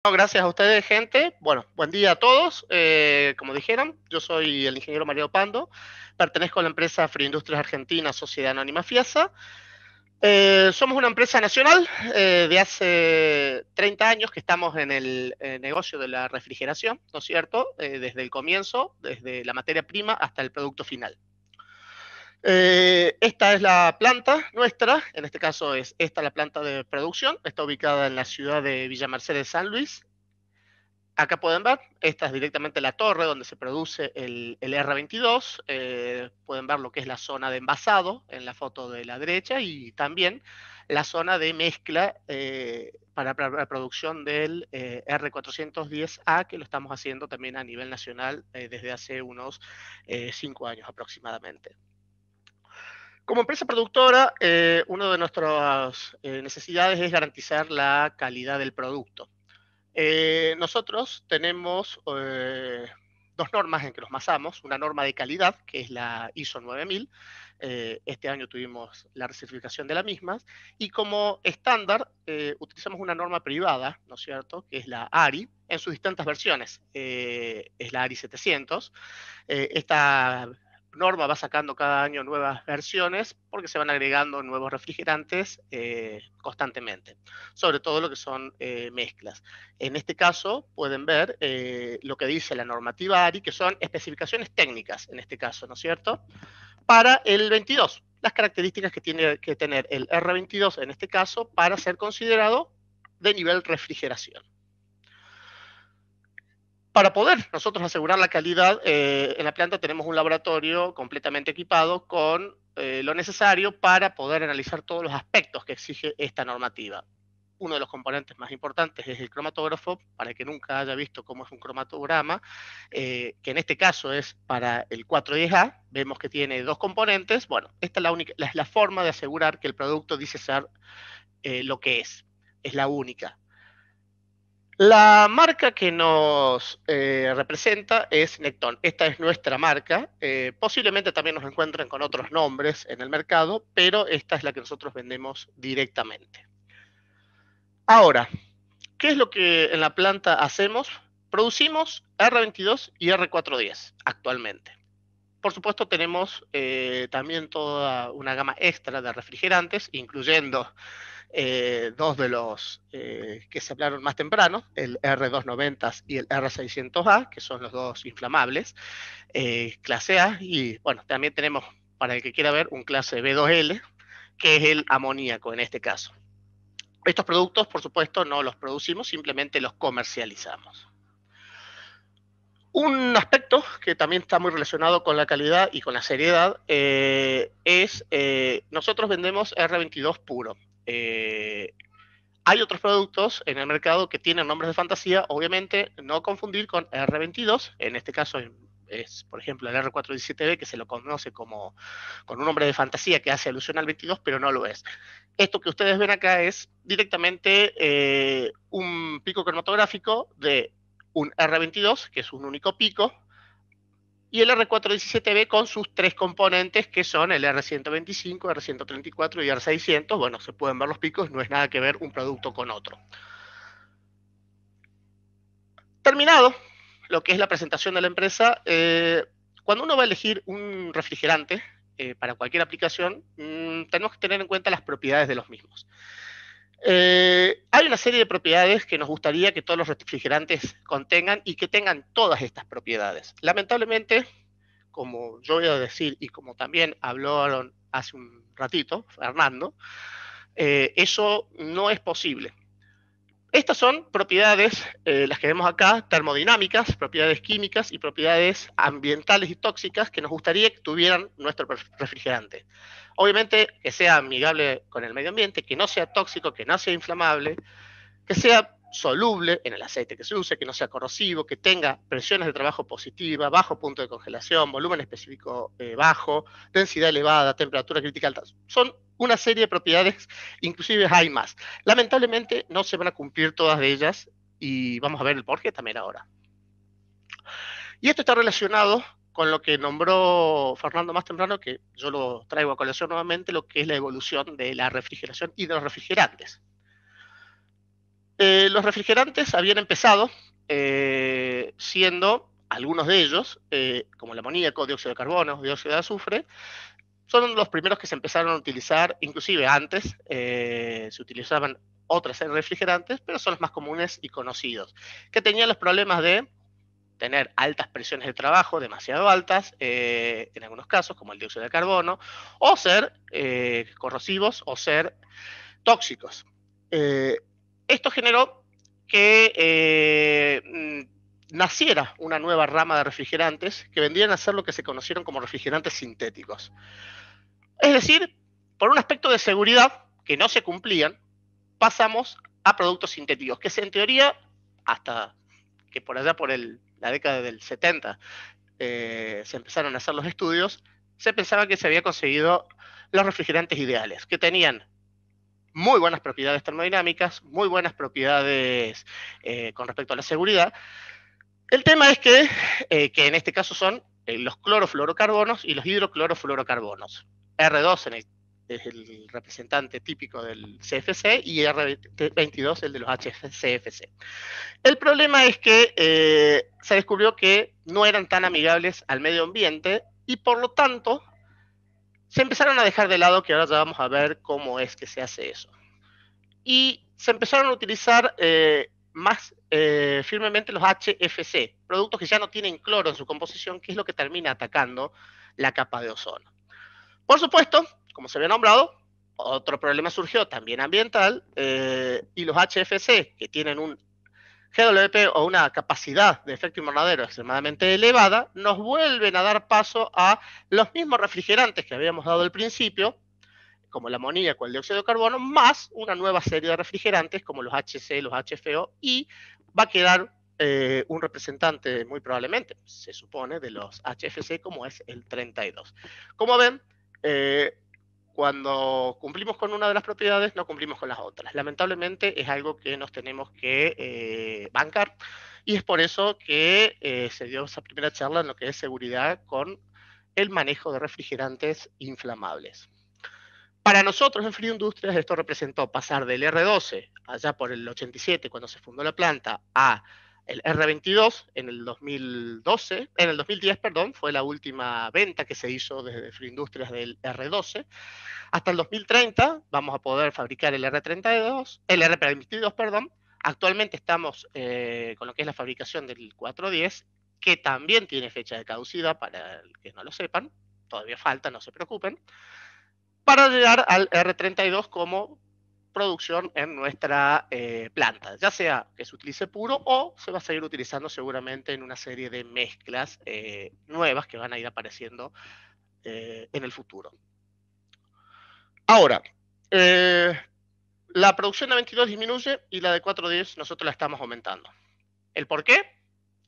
No, gracias a ustedes, gente. Bueno, buen día a todos. Como dijeron, yo soy el ingeniero Mario Pando, pertenezco a la empresa Friindustrias Argentina, Sociedad Anónima FIASA. Somos una empresa nacional de hace 30 años que estamos en el negocio de la refrigeración, ¿no es cierto? Desde el comienzo, desde la materia prima hasta el producto final. Esta es la planta nuestra, en este caso es esta la planta de producción, está ubicada en la ciudad de Villa Mercedes, San Luis. Acá pueden ver, esta es directamente la torre donde se produce el R22. Pueden ver lo que es la zona de envasado en la foto de la derecha y también la zona de mezcla para la producción del R410A, que lo estamos haciendo también a nivel nacional desde hace unos 5 años aproximadamente. Como empresa productora, una de nuestras necesidades es garantizar la calidad del producto. Nosotros tenemos dos normas en que nos basamos. Una norma de calidad, que es la ISO 9000. Este año tuvimos la certificación de la misma. Y como estándar, utilizamos una norma privada, ¿no es cierto?, que es la ARI, en sus distintas versiones. Es la ARI 700. Esta norma va sacando cada año nuevas versiones porque se van agregando nuevos refrigerantes constantemente, sobre todo lo que son mezclas. En este caso pueden ver lo que dice la normativa ARI, que son especificaciones técnicas, en este caso, ¿no es cierto?, para el 22, las características que tiene que tener el R22 en este caso para ser considerado de nivel refrigeración. Para poder nosotros asegurar la calidad, en la planta tenemos un laboratorio completamente equipado con lo necesario para poder analizar todos los aspectos que exige esta normativa. Uno de los componentes más importantes es el cromatógrafo, para el que nunca haya visto cómo es un cromatograma, que en este caso es para el 410A. Vemos que tiene dos componentes. Bueno, esta es la forma de asegurar que el producto dice ser lo que es la única. La marca que nos representa es Necton. Esta es nuestra marca. Posiblemente también nos encuentren con otros nombres en el mercado, pero esta es la que nosotros vendemos directamente. Ahora, ¿qué es lo que en la planta hacemos? Producimos R22 y R410 actualmente. Por supuesto, tenemos también toda una gama extra de refrigerantes, incluyendo dos de los que se hablaron más temprano, el R290 y el R600A, que son los dos inflamables, clase A, y bueno, también tenemos, para el que quiera ver, un clase B2L, que es el amoníaco en este caso. Estos productos, por supuesto, no los producimos, simplemente los comercializamos. Un aspecto que también está muy relacionado con la calidad y con la seriedad es nosotros vendemos R22 puro. Hay otros productos en el mercado que tienen nombres de fantasía, obviamente no confundir con R22, en este caso es por ejemplo, el R417B, que se lo conoce como con un nombre de fantasía que hace alusión al 22, pero no lo es. Esto que ustedes ven acá es directamente un pico cromatográfico de un R22, que es un único pico, y el R417B con sus tres componentes, que son el R125, R134 y R600. Bueno, se pueden ver los picos, no es nada que ver un producto con otro. Terminado lo que es la presentación de la empresa, cuando uno va a elegir un refrigerante para cualquier aplicación, tenemos que tener en cuenta las propiedades de los mismos. Hay una serie de propiedades que nos gustaría que todos los refrigerantes contengan y que tengan todas estas propiedades. Lamentablemente, como yo voy a decir y como también hablaron hace un ratito, Fernando, eso no es posible. Estas son propiedades, las que vemos acá, termodinámicas, propiedades químicas y propiedades ambientales y tóxicas que nos gustaría que tuvieran nuestro refrigerante. Obviamente que sea amigable con el medio ambiente, que no sea tóxico, que no sea inflamable, que sea soluble en el aceite que se use, que no sea corrosivo, que tenga presiones de trabajo positiva, bajo punto de congelación, volumen específico bajo, densidad elevada, temperatura crítica alta. Son una serie de propiedades, inclusive hay más. Lamentablemente no se van a cumplir todas de ellas y vamos a ver el porqué también ahora. Y esto está relacionado con lo que nombró Fernando más temprano, que yo lo traigo a colación nuevamente, lo que es la evolución de la refrigeración y de los refrigerantes. Los refrigerantes habían empezado siendo, algunos de ellos, como el amoníaco, dióxido de carbono, dióxido de azufre, son los primeros que se empezaron a utilizar, inclusive antes se utilizaban otros refrigerantes, pero son los más comunes y conocidos, que tenían los problemas de tener altas presiones de trabajo, demasiado altas, en algunos casos, como el dióxido de carbono, o ser corrosivos o ser tóxicos. Esto generó que naciera una nueva rama de refrigerantes que vendrían a ser lo que se conocieron como refrigerantes sintéticos. Es decir, por un aspecto de seguridad que no se cumplían, pasamos a productos sintéticos, que en teoría, hasta que por allá por la década del 70 se empezaron a hacer los estudios, se pensaba que se había conseguido los refrigerantes ideales, que tenían muy buenas propiedades termodinámicas, muy buenas propiedades con respecto a la seguridad. El tema es que en este caso son los clorofluorocarbonos y los hidroclorofluorocarbonos. R2 es el representante típico del CFC y R22 el de los HCFC. El problema es que se descubrió que no eran tan amigables al medio ambiente y por lo tanto se empezaron a dejar de lado, que ahora ya vamos a ver cómo es que se hace eso. Y se empezaron a utilizar más firmemente los HFC, productos que ya no tienen cloro en su composición, que es lo que termina atacando la capa de ozono. Por supuesto, como se había nombrado, otro problema surgió también ambiental, y los HFC, que tienen un GWP o una capacidad de efecto invernadero extremadamente elevada, nos vuelven a dar paso a los mismos refrigerantes que habíamos dado al principio, como el amoníaco, el dióxido de carbono, más una nueva serie de refrigerantes como los HC, los HFO, y va a quedar un representante muy probablemente, se supone, de los HFC como es el 32. Como ven, cuando cumplimos con una de las propiedades, no cumplimos con las otras. Lamentablemente es algo que nos tenemos que bancar y es por eso que se dio esa primera charla en lo que es seguridad con el manejo de refrigerantes inflamables. Para nosotros en Frío Industrias esto representó pasar del R12 allá por el 87 cuando se fundó la planta a el R22 en el 2012, en el 2010, perdón, fue la última venta que se hizo desde Frío Industrias del R12. Hasta el 2030 vamos a poder fabricar el R32, el R22, perdón. Actualmente estamos con lo que es la fabricación del 410, que también tiene fecha de caducidad para el que no lo sepan, todavía falta, no se preocupen, para llegar al R32 como producción en nuestra planta, ya sea que se utilice puro o se va a seguir utilizando seguramente en una serie de mezclas nuevas que van a ir apareciendo en el futuro. Ahora, la producción de 22 disminuye y la de 410 nosotros la estamos aumentando. ¿El por qué?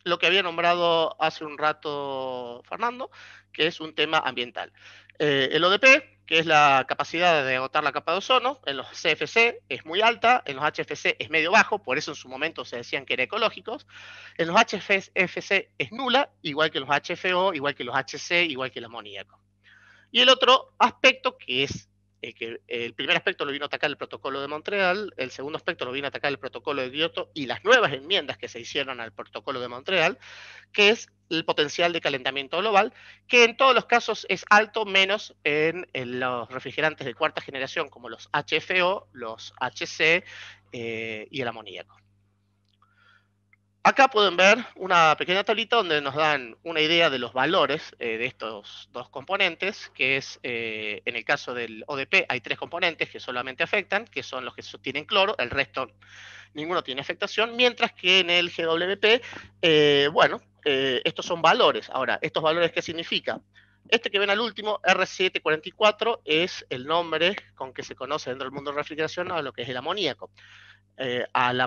Lo que había nombrado hace un rato Fernando, que es un tema ambiental. El ODP, que es la capacidad de agotar la capa de ozono, en los CFC es muy alta, en los HFC es medio bajo, por eso en su momento se decían que eran ecológicos, en los HFC es nula, igual que los HFO, igual que los HC, igual que el amoníaco. Y el otro aspecto, que es que el primer aspecto lo vino a atacar el protocolo de Montreal, el segundo aspecto lo vino a atacar el protocolo de Kioto y las nuevas enmiendas que se hicieron al protocolo de Montreal, que es el potencial de calentamiento global, que en todos los casos es alto, menos en los refrigerantes de cuarta generación, como los HFO, los HC y el amoníaco. Acá pueden ver una pequeña tablita donde nos dan una idea de los valores de estos dos componentes, que es, en el caso del ODP hay 3 componentes que solamente afectan, que son los que tienen cloro, el resto ninguno tiene afectación, mientras que en el GWP, estos son valores. Ahora, ¿estos valores qué significa? Este que ven al último, R744, es el nombre con que se conoce dentro del mundo de refrigeración a lo que es el amoníaco. Al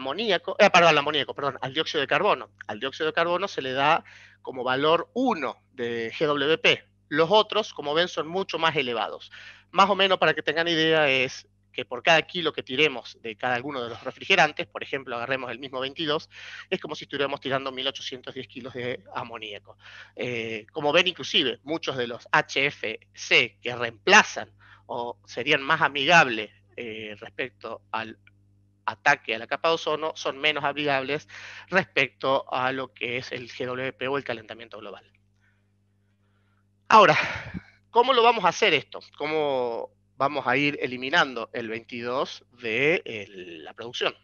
dióxido de carbono. Al dióxido de carbono se le da como valor 1 de GWP. Los otros, como ven, son mucho más elevados. Más o menos, para que tengan idea, es que por cada kilo que tiremos de cada uno de los refrigerantes, por ejemplo, agarremos el mismo 22, es como si estuviéramos tirando 1810 kilos de amoníaco. Como ven, inclusive, muchos de los HFC que reemplazan o serían más amigables respecto al ataque a la capa de ozono son menos amigables respecto a lo que es el GWP o el calentamiento global. Ahora, ¿cómo lo vamos a hacer esto? ¿Cómo vamos a ir eliminando el 22 de la producción?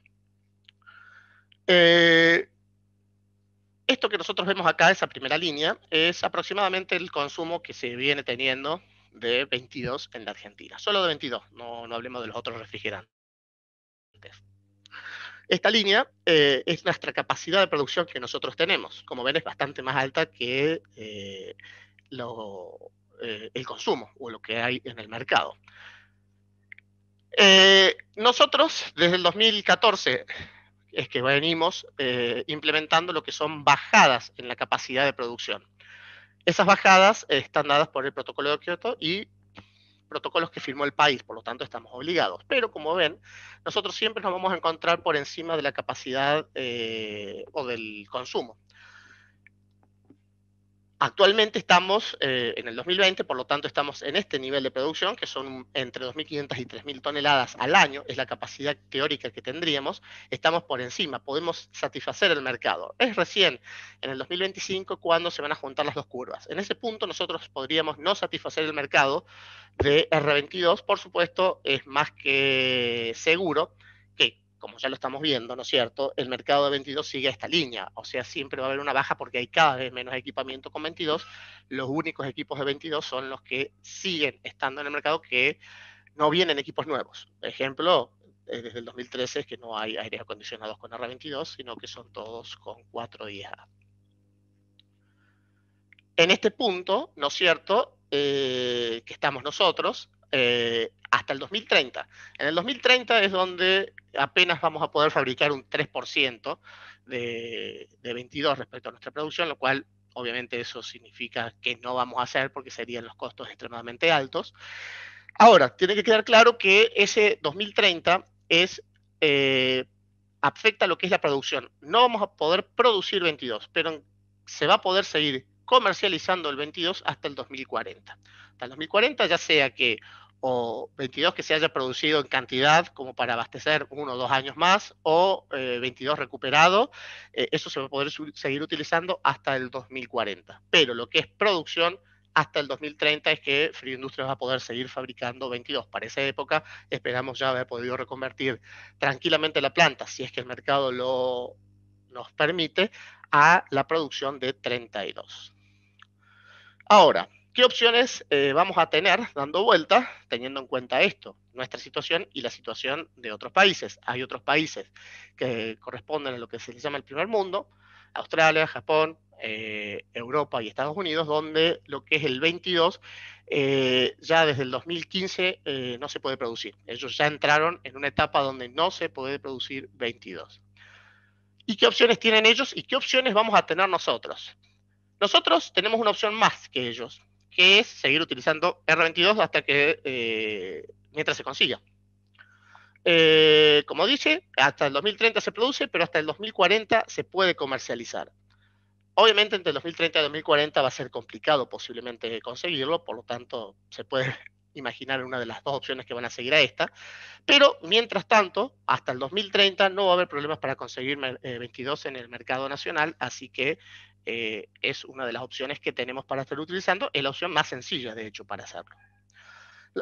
Esto que nosotros vemos acá, esa primera línea, es aproximadamente el consumo que se viene teniendo de 22 en la Argentina. Solo de 22, no hablemos de los otros refrigerantes. Esta línea es nuestra capacidad de producción que nosotros tenemos. Como ven, es bastante más alta que el consumo o lo que hay en el mercado. Nosotros, desde el 2014, es que venimos implementando lo que son bajadas en la capacidad de producción. Esas bajadas están dadas por el protocolo de Kioto y protocolos que firmó el país, por lo tanto estamos obligados. Pero como ven, nosotros siempre nos vamos a encontrar por encima de la capacidad o del consumo. Actualmente estamos en el 2020, por lo tanto estamos en este nivel de producción, que son entre 2.500 y 3.000 toneladas al año, es la capacidad teórica que tendríamos, estamos por encima, podemos satisfacer el mercado. Es recién en el 2025 cuando se van a juntar las dos curvas. En ese punto nosotros podríamos no satisfacer el mercado de R22, por supuesto, es más que seguro que, como ya lo estamos viendo, ¿no es cierto?, el mercado de 22 sigue esta línea, o sea, siempre va a haber una baja porque hay cada vez menos equipamiento con 22, los únicos equipos de 22 son los que siguen estando en el mercado, que no vienen equipos nuevos. Ejemplo, desde el 2013 es que no hay aires acondicionados con R22, sino que son todos con 410A. En este punto, ¿no es cierto?, que estamos nosotros, hasta el 2030. En el 2030 es donde apenas vamos a poder fabricar un 3% de 22 respecto a nuestra producción, lo cual obviamente eso significa que no vamos a hacer porque serían los costos extremadamente altos. Ahora, tiene que quedar claro que ese 2030 afecta lo que es la producción. No vamos a poder producir 22, pero se va a poder seguir comercializando el 22 hasta el 2040. Hasta el 2040, ya sea que o 22 que se haya producido en cantidad como para abastecer 1 o 2 años más, o 22 recuperado, eso se va a poder seguir utilizando hasta el 2040. Pero lo que es producción, hasta el 2030 es que Frío Industria va a poder seguir fabricando 22. Para esa época esperamos ya haber podido reconvertir tranquilamente la planta, si es que el mercado nos permite, a la producción de 32. Ahora, ¿qué opciones vamos a tener dando vuelta teniendo en cuenta esto? Nuestra situación y la situación de otros países. Hay otros países que corresponden a lo que se les llama el primer mundo, Australia, Japón, Europa y Estados Unidos, donde lo que es el 22 ya desde el 2015 no se puede producir. Ellos ya entraron en una etapa donde no se puede producir 22. ¿Y qué opciones tienen ellos y qué opciones vamos a tener nosotros? Nosotros tenemos una opción más que ellos, que es seguir utilizando R22 hasta que, mientras se consiga. Como dice, hasta el 2030 se produce, pero hasta el 2040 se puede comercializar. Obviamente entre el 2030 y el 2040 va a ser complicado posiblemente conseguirlo, por lo tanto se puede imaginar una de las dos opciones que van a seguir a esta, pero mientras tanto, hasta el 2030 no va a haber problemas para conseguir 22 en el mercado nacional, así que es una de las opciones que tenemos para estar utilizando, es la opción más sencilla de hecho para hacerlo.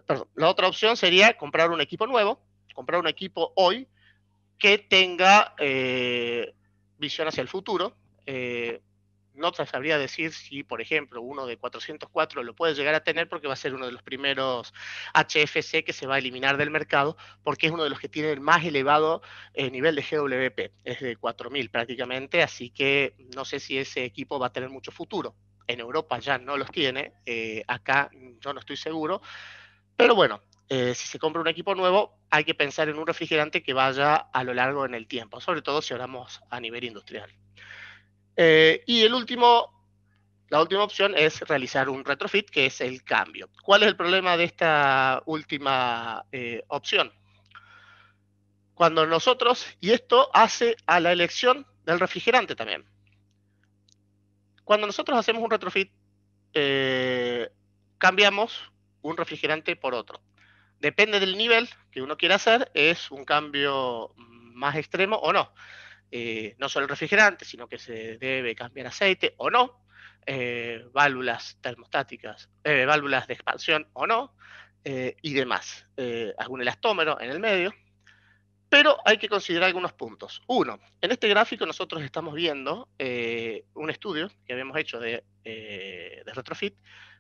Perdón, la otra opción sería comprar un equipo nuevo, comprar un equipo hoy que tenga visión hacia el futuro. No te sabría decir si, por ejemplo, uno de 404 lo puede llegar a tener porque va a ser uno de los primeros HFC que se va a eliminar del mercado porque es uno de los que tiene el más elevado nivel de GWP, es de 4.000 prácticamente, así que no sé si ese equipo va a tener mucho futuro. En Europa ya no los tiene, acá yo no estoy seguro, pero bueno, si se compra un equipo nuevo, hay que pensar en un refrigerante que vaya a lo largo en el tiempo, sobre todo si hablamos a nivel industrial. Y la última opción es realizar un retrofit, que es el cambio. ¿Cuál es el problema de esta última opción? Cuando nosotros, y esto hace a la elección del refrigerante también. Cuando nosotros hacemos un retrofit, cambiamos un refrigerante por otro. Depende del nivel que uno quiera hacer, es un cambio más extremo o no. No solo el refrigerante, sino que se debe cambiar aceite o no, válvulas termostáticas, válvulas de expansión o no, y demás. Algún elastómero en el medio. Pero hay que considerar algunos puntos. Uno, en este gráfico nosotros estamos viendo un estudio que habíamos hecho de retrofit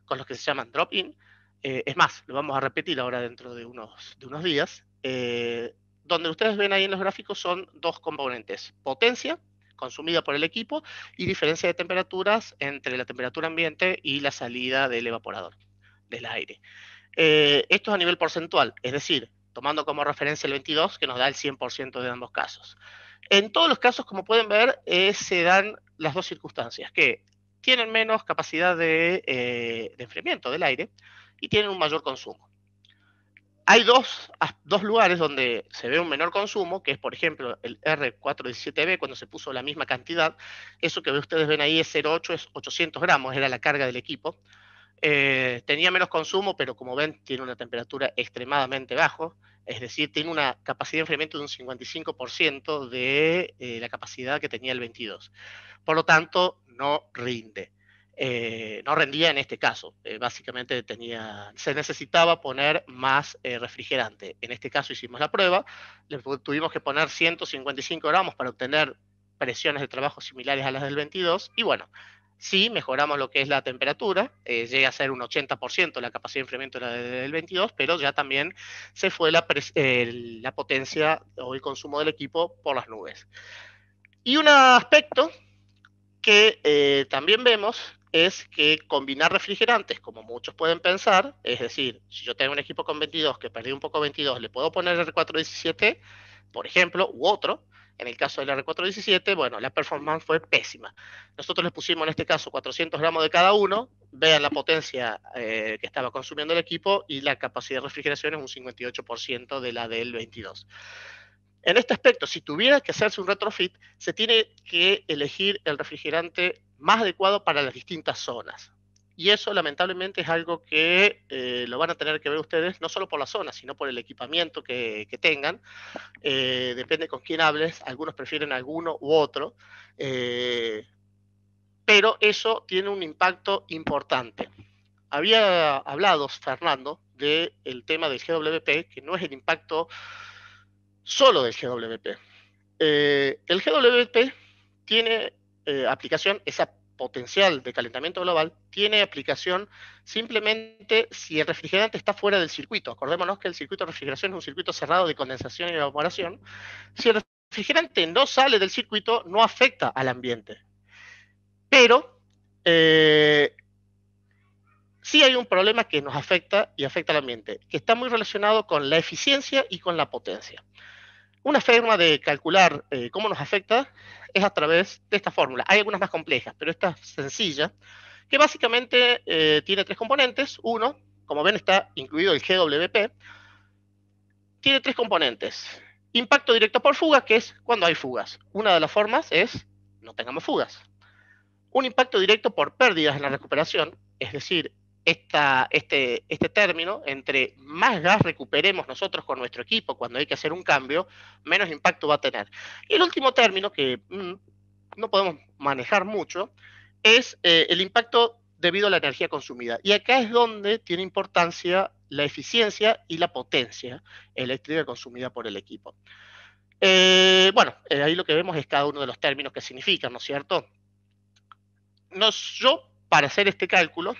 con los que se llaman drop-in. Es más, lo vamos a repetir ahora dentro de unos días. Donde ustedes ven ahí en los gráficos son dos componentes: potencia consumida por el equipo y diferencia de temperaturas entre la temperatura ambiente y la salida del evaporador, del aire. Esto es a nivel porcentual, es decir, tomando como referencia el 22, que nos da el 100% de ambos casos. En todos los casos, como pueden ver, se dan las dos circunstancias, que tienen menos capacidad de enfriamiento del aire y tienen un mayor consumo. Hay dos lugares donde se ve un menor consumo, que es, por ejemplo, el R417B, cuando se puso la misma cantidad. Eso que ustedes ven ahí es 0,8, es 800 gramos, era la carga del equipo. Tenía menos consumo, pero como ven, tiene una temperatura extremadamente baja, es decir, tiene una capacidad de enfriamiento de un 55% de la capacidad que tenía el 22. Por lo tanto, no rinde. No rendía en este caso. Básicamente se necesitaba poner más refrigerante. En este caso hicimos la prueba, le tuvimos que poner 155 gramos para obtener presiones de trabajo similares a las del 22, y bueno, sí mejoramos lo que es la temperatura, llega a ser un 80% la capacidad de enfriamiento del 22, pero ya también se fue la potencia o el consumo del equipo por las nubes. Y un aspecto que también vemos es que combinar refrigerantes, como muchos pueden pensar, es decir, si yo tengo un equipo con 22 que perdí un poco 22, le puedo poner R417, por ejemplo, u otro. En el caso del R417, bueno, la performance fue pésima. Nosotros les pusimos en este caso 400 gramos de cada uno, vean la potencia que estaba consumiendo el equipo y la capacidad de refrigeración es un 58% de la del 22. En este aspecto, si tuviera que hacerse un retrofit, se tiene que elegir el refrigerante más adecuado para las distintas zonas. Y eso lamentablemente es algo que lo van a tener que ver ustedes, no solo por la zona, sino por el equipamiento que tengan. Depende con quién hables, algunos prefieren alguno u otro, pero eso tiene un impacto importante. Había hablado Fernando del tema del GWP, que no es el impacto solo del GWP. El GWP tiene aplicación, esa potencial de calentamiento global, tiene aplicación simplemente si el refrigerante está fuera del circuito. Acordémonos que el circuito de refrigeración es un circuito cerrado de condensación y evaporación. Si el refrigerante no sale del circuito, no afecta al ambiente. Pero sí hay un problema que nos afecta y afecta al ambiente, que está muy relacionado con la eficiencia y con la potencia. Una forma de calcular cómo nos afecta es a través de esta fórmula. Hay algunas más complejas, pero esta es sencilla, que básicamente tiene tres componentes. Uno, como ven, está incluido el GWP. Tiene tres componentes. Impacto directo por fuga, que es cuando hay fugas. Una de las formas es no tengamos fugas. Un impacto directo por pérdidas en la recuperación, es decir, este término, entre más gas recuperemos nosotros con nuestro equipo cuando hay que hacer un cambio, menos impacto va a tener. Y el último término, que no podemos manejar mucho, es el impacto debido a la energía consumida. Y acá es donde tiene importancia la eficiencia y la potencia eléctrica consumida por el equipo. Ahí lo que vemos es cada uno de los términos que significan, ¿no es cierto? Yo, para hacer este cálculo,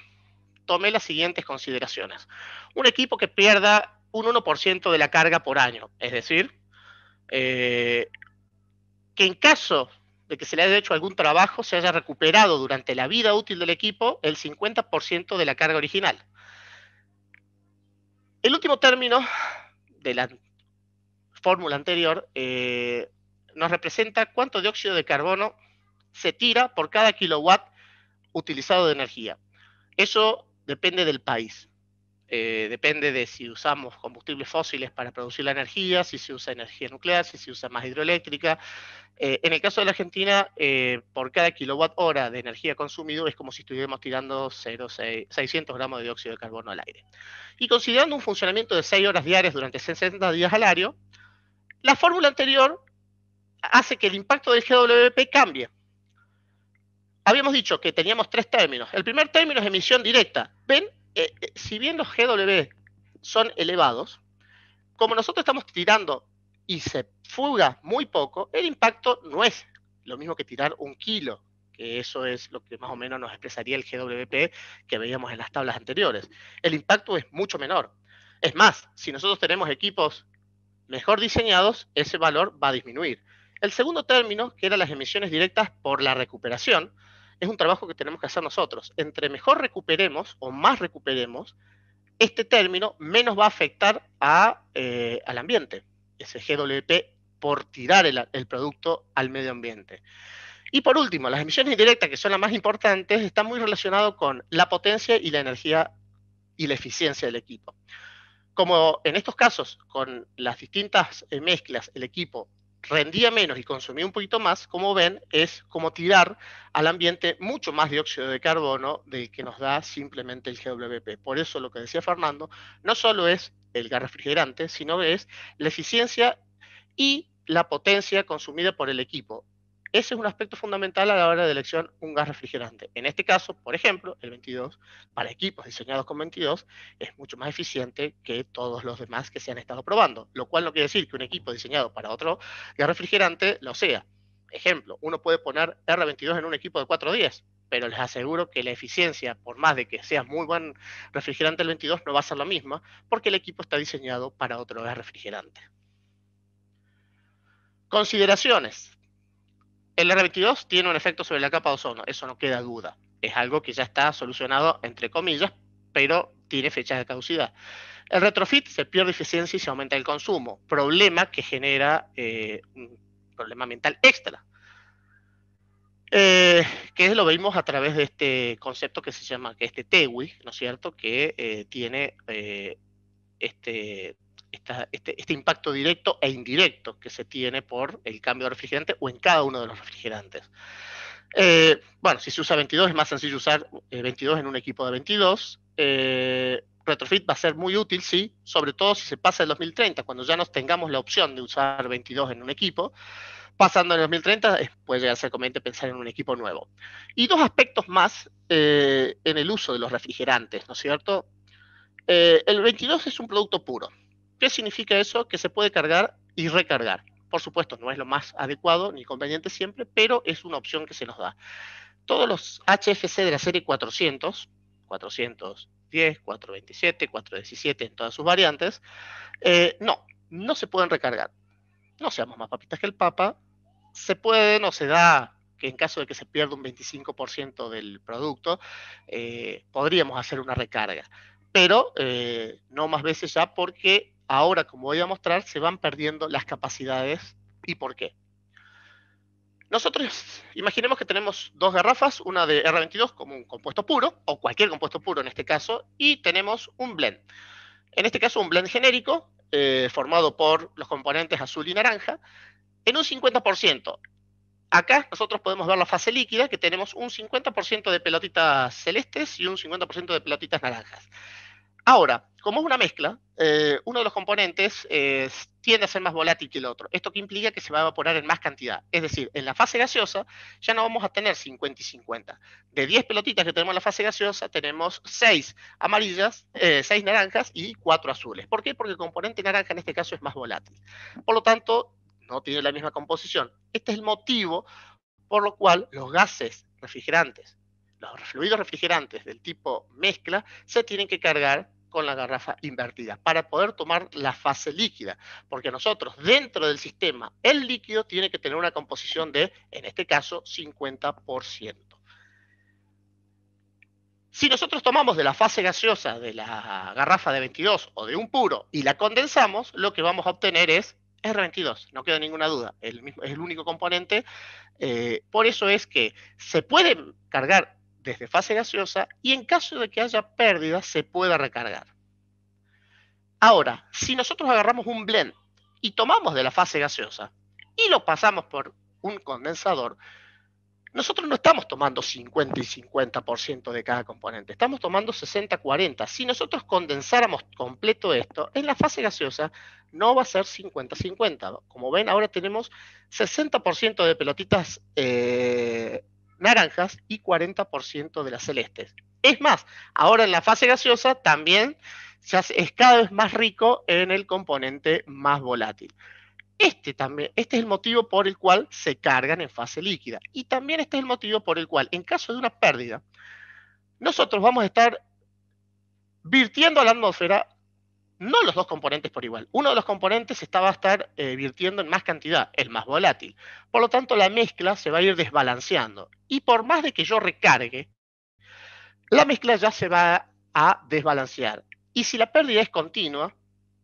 tomé las siguientes consideraciones. Un equipo que pierda un 1% de la carga por año, es decir, que en caso de que se le haya hecho algún trabajo, se haya recuperado durante la vida útil del equipo el 50% de la carga original. El último término de la fórmula anterior nos representa cuánto dióxido de carbono se tira por cada kilowatt utilizado de energía. Eso depende del país. Depende de si usamos combustibles fósiles para producir la energía, si se usa energía nuclear, si se usa más hidroeléctrica. En el caso de la Argentina, por cada kilowatt hora de energía consumido es como si estuviéramos tirando 600 gramos de dióxido de carbono al aire. Y considerando un funcionamiento de 6 horas diarias durante 60 días al año, la fórmula anterior hace que el impacto del GWP cambie. Habíamos dicho que teníamos tres términos. El primer término es emisión directa. ¿Ven? Si bien los GW son elevados, como nosotros estamos tirando y se fuga muy poco, el impacto no es lo mismo que tirar 1 kilo, que eso es lo que más o menos nos expresaría el GWP que veíamos en las tablas anteriores. El impacto es mucho menor. Es más, si nosotros tenemos equipos mejor diseñados, ese valor va a disminuir. El segundo término, que eran las emisiones directas por la recuperación, es un trabajo que tenemos que hacer nosotros. Entre mejor recuperemos o más recuperemos, este término menos va a afectar al ambiente, ese GWP por tirar el producto al medio ambiente. Y por último, las emisiones indirectas, que son las más importantes, están muy relacionadas con la potencia y la energía y la eficiencia del equipo. Como en estos casos, con las distintas mezclas, el equipo rendía menos y consumía un poquito más, como ven, es como tirar al ambiente mucho más dióxido de carbono del que nos da simplemente el GWP. Por eso lo que decía Fernando, no solo es el gas refrigerante, sino que es la eficiencia y la potencia consumida por el equipo. Ese es un aspecto fundamental a la hora de elección un gas refrigerante. En este caso, por ejemplo, el 22, para equipos diseñados con 22, es mucho más eficiente que todos los demás que se han estado probando, lo cual no quiere decir que un equipo diseñado para otro gas refrigerante lo sea. Ejemplo, uno puede poner R22 en un equipo de 410, pero les aseguro que la eficiencia, por más de que sea muy buen refrigerante el 22, no va a ser la misma, porque el equipo está diseñado para otro gas refrigerante. Consideraciones. El R22 tiene un efecto sobre la capa de ozono, eso no queda duda. Es algo que ya está solucionado, entre comillas, pero tiene fecha de caducidad. El retrofit se pierde eficiencia y se aumenta el consumo, problema que genera un problema ambiental extra. Que lo vimos a través de este concepto que se llama, que este TEWI, ¿no es cierto?, que tiene este impacto directo e indirecto que se tiene por el cambio de refrigerante o en cada uno de los refrigerantes. Bueno, si se usa 22 es más sencillo usar 22 en un equipo de 22. Retrofit va a ser muy útil, sí, sobre todo si se pasa el 2030, cuando ya nos tengamos la opción de usar 22 en un equipo. Pasando en el 2030, puede llegar a ser conveniente pensar en un equipo nuevo. Y dos aspectos más en el uso de los refrigerantes, ¿no es cierto? El 22 es un producto puro. ¿Qué significa eso? Que se puede cargar y recargar. Por supuesto, no es lo más adecuado ni conveniente siempre, pero es una opción que se nos da. Todos los HFC de la serie 400, 410, 427, 417 en todas sus variantes, no se pueden recargar. No seamos más papitas que el Papa. Se puede, no se da que en caso de que se pierda un 25% del producto, podríamos hacer una recarga. Pero no más veces ya porque ahora, como voy a mostrar, se van perdiendo las capacidades. ¿Y por qué? Nosotros imaginemos que tenemos dos garrafas, una de R22 como un compuesto puro, o cualquier compuesto puro en este caso, y tenemos un blend. En este caso un blend genérico, formado por los componentes azul y naranja, en un 50%. Acá nosotros podemos ver la fase líquida, que tenemos un 50% de pelotitas celestes y un 50% de pelotitas naranjas. Ahora, como es una mezcla, uno de los componentes tiende a ser más volátil que el otro. Esto que implica que se va a evaporar en más cantidad. Es decir, en la fase gaseosa ya no vamos a tener 50 y 50. De 10 pelotitas que tenemos en la fase gaseosa, tenemos 6 amarillas, 6 naranjas y 4 azules. ¿Por qué? Porque el componente naranja en este caso es más volátil. Por lo tanto, no tiene la misma composición. Este es el motivo por lo cual los gases refrigerantes, los fluidos refrigerantes del tipo mezcla, se tienen que cargar con la garrafa invertida para poder tomar la fase líquida, porque nosotros dentro del sistema el líquido tiene que tener una composición de, en este caso, 50%. Si nosotros tomamos de la fase gaseosa de la garrafa de 22 o de un puro y la condensamos, lo que vamos a obtener es R22, no queda ninguna duda, es el único componente. Por eso es que se puede cargar desde fase gaseosa y en caso de que haya pérdida se pueda recargar. Ahora, si nosotros agarramos un blend y tomamos de la fase gaseosa y lo pasamos por un condensador, nosotros no estamos tomando 50 y 50% de cada componente, estamos tomando 60-40. Si nosotros condensáramos completo esto, en la fase gaseosa no va a ser 50-50. Como ven, ahora tenemos 60% de pelotitas naranjas y 40% de las celestes. Es más, ahora en la fase gaseosa también es cada vez más rico en el componente más volátil. Este es el motivo por el cual se cargan en fase líquida. Y también este es el motivo por el cual, en caso de una pérdida, nosotros vamos a estar virtiendo a la atmósfera no los dos componentes por igual. Uno de los componentes va a estar virtiendo en más cantidad, el más volátil. Por lo tanto, la mezcla se va a ir desbalanceando. Y por más de que yo recargue, la mezcla ya se va a desbalancear. Y si la pérdida es continua,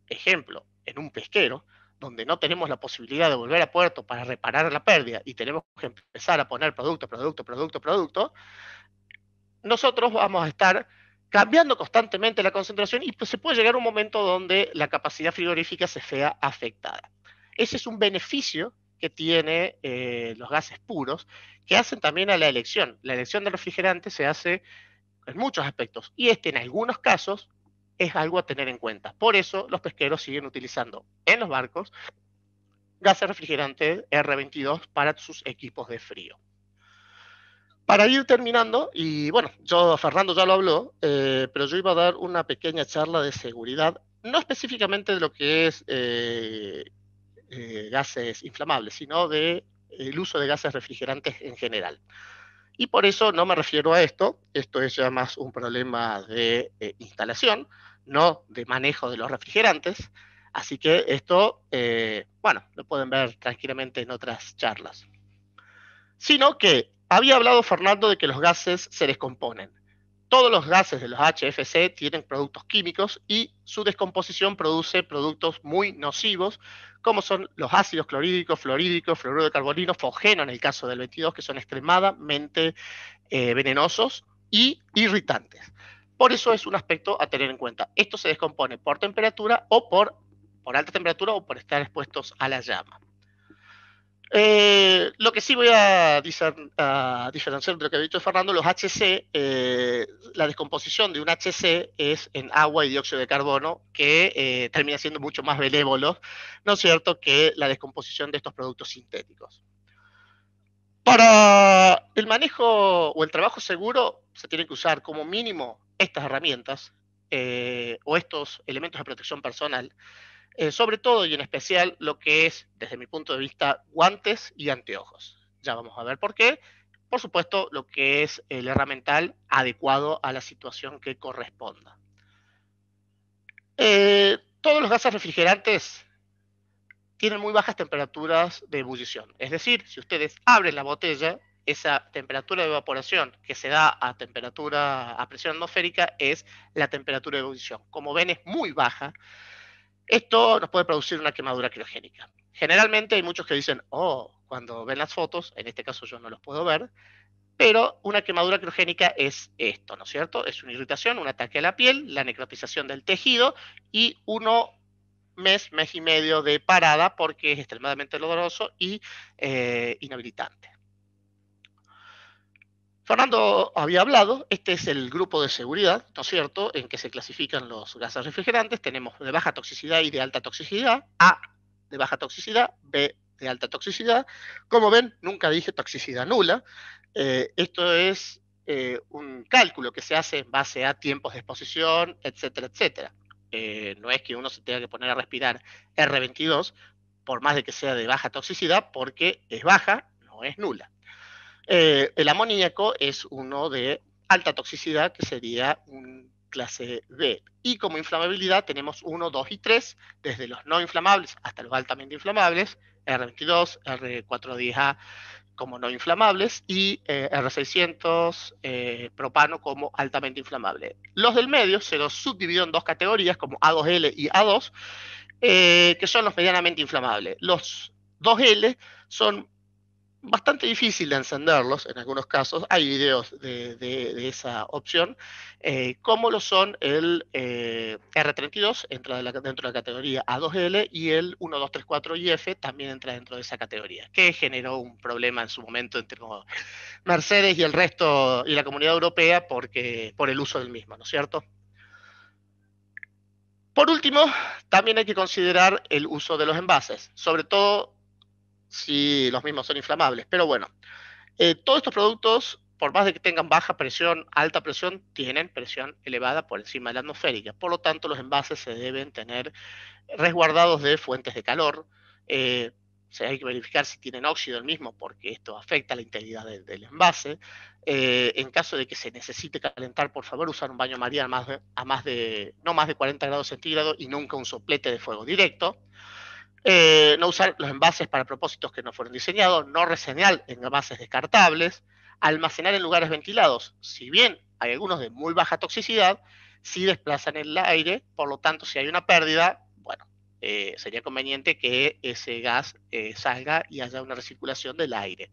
ejemplo, en un pesquero, donde no tenemos la posibilidad de volver a puerto para reparar la pérdida y tenemos que empezar a poner producto, nosotros vamos a estar cambiando constantemente la concentración y pues se puede llegar a un momento donde la capacidad frigorífica se vea afectada. Ese es un beneficio que tiene los gases puros, que hacen también a la elección. La elección de refrigerante se hace en muchos aspectos y en algunos casos es algo a tener en cuenta. Por eso los pesqueros siguen utilizando en los barcos gases refrigerantes R22 para sus equipos de frío. Para ir terminando, y bueno, Fernando ya lo habló, pero yo iba a dar una pequeña charla de seguridad, no específicamente de lo que es gases inflamables, sino de el uso de gases refrigerantes en general. Y por eso no me refiero a esto es ya más un problema de instalación, no de manejo de los refrigerantes, así que esto, bueno, lo pueden ver tranquilamente en otras charlas. Sino que había hablado Fernando de que los gases se descomponen. Todos los gases de los HFC tienen productos químicos y su descomposición produce productos muy nocivos, como son los ácidos clorhídricos, fluorhídricos, fluoruro de carbono, fosgeno en el caso del 22, que son extremadamente venenosos y irritantes. Por eso es un aspecto a tener en cuenta. Esto se descompone por temperatura o por alta temperatura o por estar expuestos a la llama. Lo que sí voy a diferenciar de lo que ha dicho Fernando, los HC, la descomposición de un HC es en agua y dióxido de carbono, que termina siendo mucho más benévolo, ¿no es cierto?, que la descomposición de estos productos sintéticos. Para el manejo o el trabajo seguro se tienen que usar como mínimo estas herramientas o estos elementos de protección personal, sobre todo y en especial lo que es, desde mi punto de vista, guantes y anteojos. Ya vamos a ver por qué. Por supuesto, lo que es el herramental adecuado a la situación que corresponda. Todos los gases refrigerantes tienen muy bajas temperaturas de ebullición. Es decir, si ustedes abren la botella, esa temperatura de evaporación que se da a presión atmosférica es la temperatura de ebullición. Como ven, es muy baja. Esto nos puede producir una quemadura criogénica. Generalmente hay muchos que dicen, oh, cuando ven las fotos, en este caso yo no los puedo ver, pero una quemadura criogénica es esto, ¿no es cierto? Es una irritación, un ataque a la piel, la necrotización del tejido y mes y medio de parada porque es extremadamente doloroso y inhabilitante. Fernando había hablado, este es el grupo de seguridad, ¿no es cierto?, en que se clasifican los gases refrigerantes. Tenemos de baja toxicidad y de alta toxicidad, A de baja toxicidad, B de alta toxicidad. Como ven, nunca dije toxicidad nula. Esto es un cálculo que se hace en base a tiempos de exposición, etcétera, etcétera. No es que uno se tenga que poner a respirar R22, por más de que sea de baja toxicidad, porque es baja, no es nula. El amoníaco es uno de alta toxicidad, que sería un clase B. Y como inflamabilidad tenemos 1, 2 y 3, desde los no inflamables hasta los altamente inflamables, R22, R410A como no inflamables y R600 propano como altamente inflamable. Los del medio se los subdividió en dos categorías como A2L y A2, que son los medianamente inflamables. Los 2L son bastante difícil de encenderlos en algunos casos. Hay videos de esa opción, como lo son el R32, entra dentro de la categoría A2L, y el 1234IF también entra dentro de esa categoría, que generó un problema en su momento entre Mercedes y el resto y la comunidad europea por el uso del mismo, ¿no es cierto? Por último, también hay que considerar el uso de los envases, sobre todo si los mismos son inflamables. Pero bueno, todos estos productos, por más de que tengan baja presión, alta presión, tienen presión elevada por encima de la atmosférica. Por lo tanto, los envases se deben tener resguardados de fuentes de calor. Eh, hay que verificar si tienen óxido el mismo, porque esto afecta la integridad del envase. En caso de que se necesite calentar, por favor, usar un baño María no más de 40 grados centígrados y nunca un soplete de fuego directo. No usar los envases para propósitos que no fueron diseñados, no reseñar en envases descartables, almacenar en lugares ventilados. Si bien hay algunos de muy baja toxicidad, sí desplazan el aire, por lo tanto, si hay una pérdida, bueno, sería conveniente que ese gas salga y haya una recirculación del aire.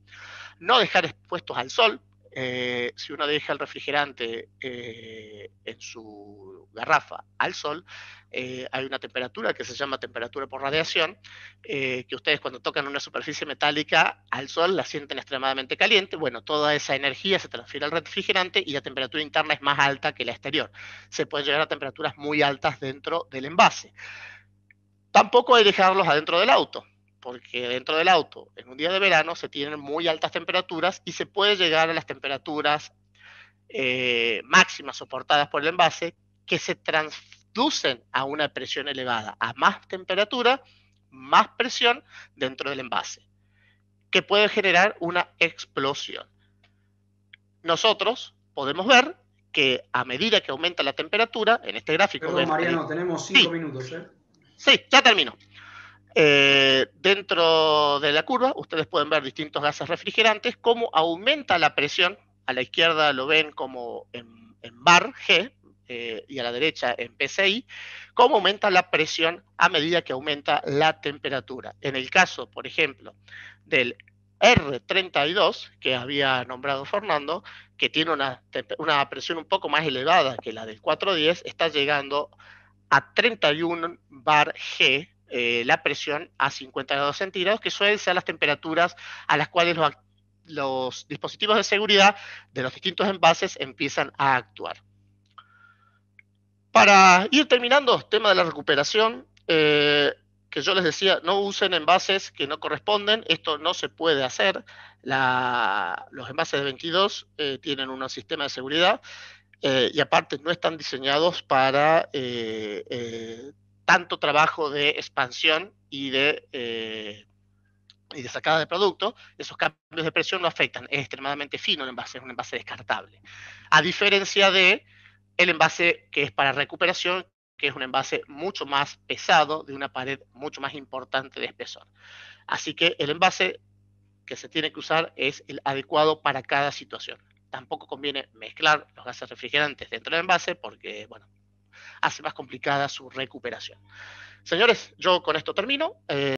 No dejar expuestos al sol. Si uno deja el refrigerante en su garrafa al sol, hay una temperatura que se llama temperatura por radiación, que ustedes cuando tocan una superficie metálica al sol la sienten extremadamente caliente. Bueno, toda esa energía se transfiere al refrigerante y la temperatura interna es más alta que la exterior. Se pueden llegar a temperaturas muy altas dentro del envase. Tampoco hay que dejarlos adentro del auto, porque dentro del auto, en un día de verano, se tienen muy altas temperaturas y se puede llegar a las temperaturas máximas soportadas por el envase, que se transducen a una presión elevada. A más temperatura, más presión dentro del envase, que puede generar una explosión. Nosotros podemos ver que a medida que aumenta la temperatura, en este gráfico Perdón, ven Mariano, tenemos 5 minutos, ¿eh? sí, ya termino. Dentro de la curva, ustedes pueden ver distintos gases refrigerantes, cómo aumenta la presión. A la izquierda lo ven como en bar G, y a la derecha en PCI, cómo aumenta la presión a medida que aumenta la temperatura. En el caso, por ejemplo, del R32, que había nombrado Fernando, que tiene una presión un poco más elevada que la del 410, está llegando a 31 bar G, la presión a 50 grados centígrados, que suelen ser las temperaturas a las cuales los dispositivos de seguridad de los distintos envases empiezan a actuar. Para ir terminando, tema de la recuperación, que yo les decía, no usen envases que no corresponden, esto no se puede hacer. Los envases de 22 tienen un sistema de seguridad, y aparte no están diseñados para tanto trabajo de expansión y de sacada de producto. Esos cambios de presión no afectan, es extremadamente fino el envase, es un envase descartable. A diferencia de el envase que es para recuperación, que es un envase mucho más pesado, de una pared mucho más importante de espesor. Así que el envase que se tiene que usar es el adecuado para cada situación. Tampoco conviene mezclar los gases refrigerantes dentro del envase porque, bueno, hace más complicada su recuperación. Señores, yo con esto termino.